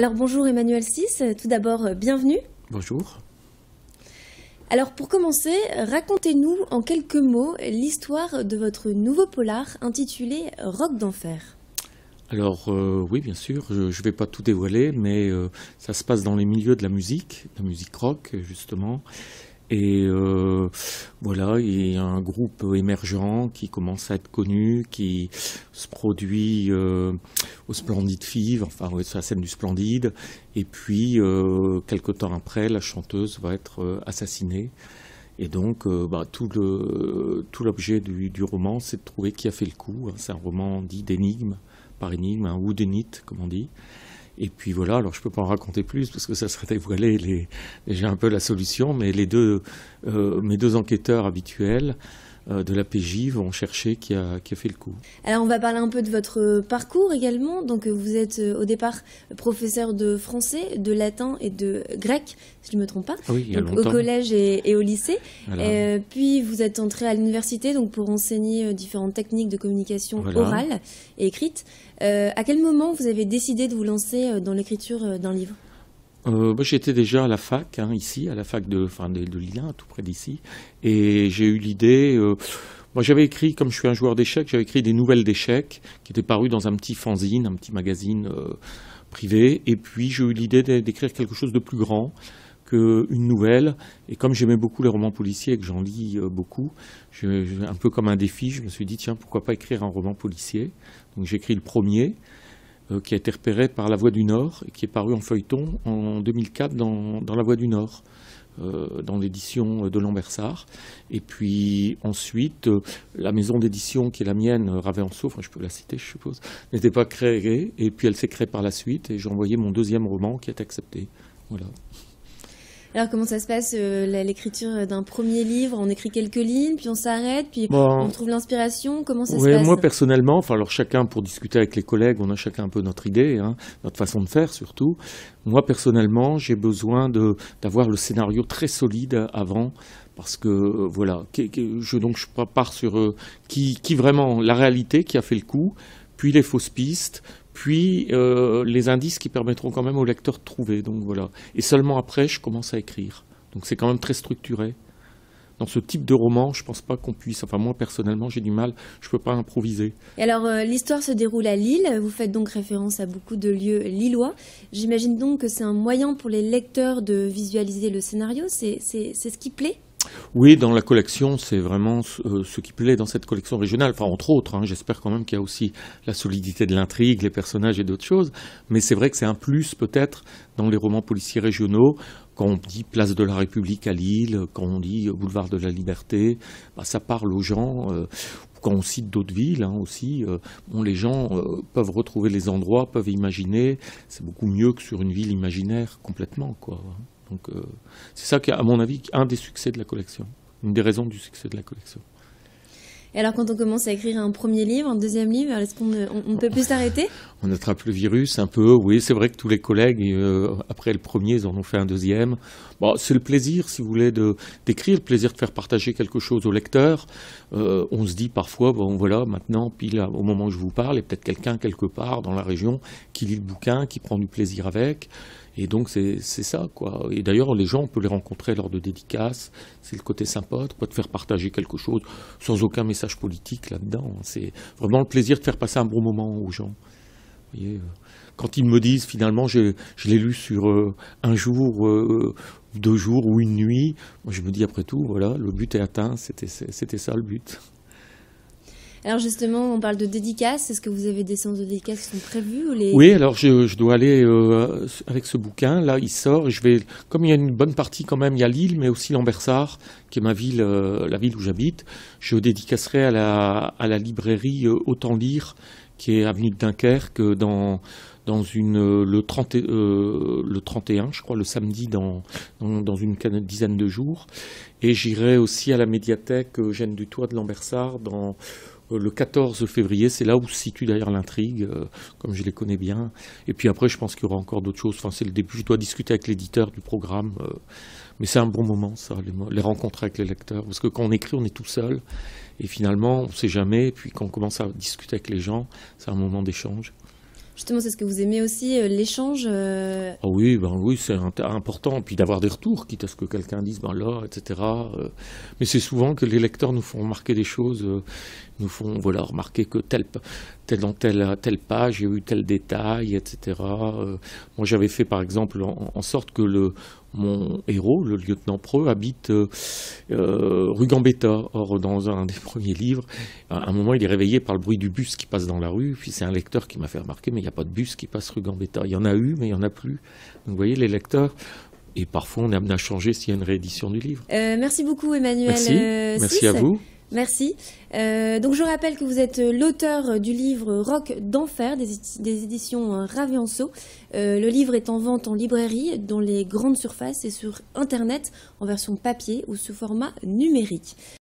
Alors bonjour Emmanuel Sis, tout d'abord bienvenue. Bonjour. Alors pour commencer, racontez-nous en quelques mots l'histoire de votre nouveau polar intitulé Rock d'enfer. Alors oui, bien sûr, je ne vais pas tout dévoiler, mais ça se passe dans les milieux de la musique rock justement. Et voilà, il y a un groupe émergent qui commence à être connu, qui se produit au Splendide Fever, enfin sur la scène du Splendide. Et puis, quelque temps après, la chanteuse va être assassinée. Et donc, tout l'objet du roman, c'est de trouver qui a fait le coup. C'est un roman dit d'énigme, par énigme, un whodunit, comme on dit. Et puis voilà, alors je ne peux pas en raconter plus parce que ça serait dévoiler déjà un peu la solution, mais mes deux enquêteurs habituels de la PJ vont chercher qui a fait le coup. Alors on va parler un peu de votre parcours également. Donc vous êtes au départ professeur de français, de latin et de grec, si je ne me trompe pas, oui, il y a donc, longtemps. Au collège et au lycée. Voilà. Puis vous êtes entré à l'université donc pour enseigner différentes techniques de communication orale et écrite. À quel moment vous avez décidé de vous lancer dans l'écriture d'un livre ? J'étais déjà à la fac, ici, à la fac de Lille, tout près d'ici, et j'ai eu l'idée. Moi, j'avais écrit, comme je suis un joueur d'échecs, j'avais écrit des nouvelles d'échecs qui étaient parues dans un petit fanzine, un petit magazine privé, et puis j'ai eu l'idée d'écrire quelque chose de plus grand qu'une nouvelle. Et comme j'aimais beaucoup les romans policiers et que j'en lis beaucoup, un peu comme un défi, je me suis dit tiens, pourquoi pas écrire un roman policier. Donc j'ai écrit le premier, qui a été repéré par La Voix du Nord et qui est paru en feuilleton en 2004 dans La Voix du Nord, dans l'édition de Lambersart. Et puis ensuite, la maison d'édition qui est la mienne, Ravensaux, enfin je peux la citer je suppose, n'était pas créée, et puis elle s'est créée par la suite, et j'ai envoyé mon deuxième roman qui est accepté. Voilà. Alors comment ça se passe l'écriture d'un premier livre? On écrit quelques lignes, puis on s'arrête, puis on trouve l'inspiration. Comment ça se passe? Moi personnellement, alors chacun pour discuter avec les collègues, on a chacun un peu notre idée, notre façon de faire surtout. Moi personnellement, j'ai besoin d'avoir le scénario très solide avant, parce que voilà, je pars sur qui vraiment la réalité qui a fait le coup, puis les fausses pistes. Puis les indices qui permettront quand même au lecteur de trouver. Donc voilà. Et seulement après, je commence à écrire. Donc c'est quand même très structuré. Dans ce type de roman, je ne pense pas qu'on puisse... Enfin moi, personnellement, j'ai du mal. Je ne peux pas improviser. Et alors, l'histoire se déroule à Lille. Vous faites donc référence à beaucoup de lieux lillois. J'imagine donc que c'est un moyen pour les lecteurs de visualiser le scénario. C'est ce qui plaît ? Oui, dans la collection, c'est vraiment ce qui plaît dans cette collection régionale. Enfin, entre autres, j'espère quand même qu'il y a aussi la solidité de l'intrigue, les personnages et d'autres choses. Mais c'est vrai que c'est un plus, peut-être, dans les romans policiers régionaux. Quand on dit Place de la République à Lille, quand on dit Boulevard de la Liberté, ça parle aux gens. Quand on cite d'autres villes aussi, les gens peuvent retrouver les endroits, peuvent imaginer. C'est beaucoup mieux que sur une ville imaginaire, complètement, quoi. Donc c'est ça qui est, à mon avis, un des succès de la collection, une des raisons du succès de la collection. Et alors quand on commence à écrire un premier livre, un deuxième livre, est-ce qu'on ne peut plus s'arrêter ? On attrape le virus un peu, oui, c'est vrai que tous les collègues, après le premier, ils en ont fait un deuxième. C'est le plaisir, si vous voulez, d'écrire, le plaisir de faire partager quelque chose au lecteur. On se dit parfois, voilà, maintenant, pile au moment où je vous parle, il y a peut-être quelqu'un quelque part dans la région qui lit le bouquin, qui prend du plaisir avec. Et donc c'est ça, quoi. Et d'ailleurs, les gens, on peut les rencontrer lors de dédicaces. C'est le côté sympa, de faire partager quelque chose sans aucun message politique là-dedans. C'est vraiment le plaisir de faire passer un bon moment aux gens. Vous voyez, quand ils me disent, finalement, je l'ai lu sur un jour, 2 jours ou une nuit, moi je me dis, après tout, voilà, le but est atteint. C'était ça le but. Alors justement, on parle de dédicaces. Est-ce que vous avez des séances de dédicaces qui sont prévues ou Oui, alors je dois aller avec ce bouquin. Là, il sort. Et comme il y a une bonne partie quand même, il y a Lille, mais aussi Lambersart, qui est ma ville, la ville où j'habite. Je dédicacerai à la librairie Autant Lire, qui est avenue de Dunkerque, le 31, je crois, le samedi, dans une dizaine de jours. Et j'irai aussi à la médiathèque Eugène Dutoit de Lambersart le 14 février. C'est là où se situe d'ailleurs l'intrigue, comme je les connais bien. Et puis après, je pense qu'il y aura encore d'autres choses. Enfin, c'est le début. Je dois discuter avec l'éditeur du programme. Mais c'est un bon moment, ça, les rencontres avec les lecteurs. Parce que quand on écrit, on est tout seul. Et finalement, on ne sait jamais. Et puis quand on commence à discuter avec les gens, c'est un moment d'échange. Justement, c'est ce que vous aimez aussi, l'échange. Ah oui, oui, c'est important. Puis d'avoir des retours, quitte à ce que quelqu'un dise, là, etc. Mais c'est souvent que les lecteurs nous font remarquer des choses, nous font remarquer que dans telle page, il y a eu tel détail, etc. Moi, j'avais fait, par exemple, en sorte que mon héros, le lieutenant Preux, habite rue Gambetta. Or, dans un des premiers livres, à un moment, il est réveillé par le bruit du bus qui passe dans la rue. Puis c'est un lecteur qui m'a fait remarquer, mais il n'y a pas de bus qui passe rue Gambetta. Il y en a eu, mais il n'y en a plus. Donc, vous voyez, les lecteurs... Et parfois, on est amené à changer s'il y a une réédition du livre. Merci beaucoup, Emmanuel. Merci à vous. Merci. Donc je rappelle que vous êtes l'auteur du livre Roc d'enfer des éditions Ravianceau. Le livre est en vente en librairie, dans les grandes surfaces et sur Internet en version papier ou sous format numérique.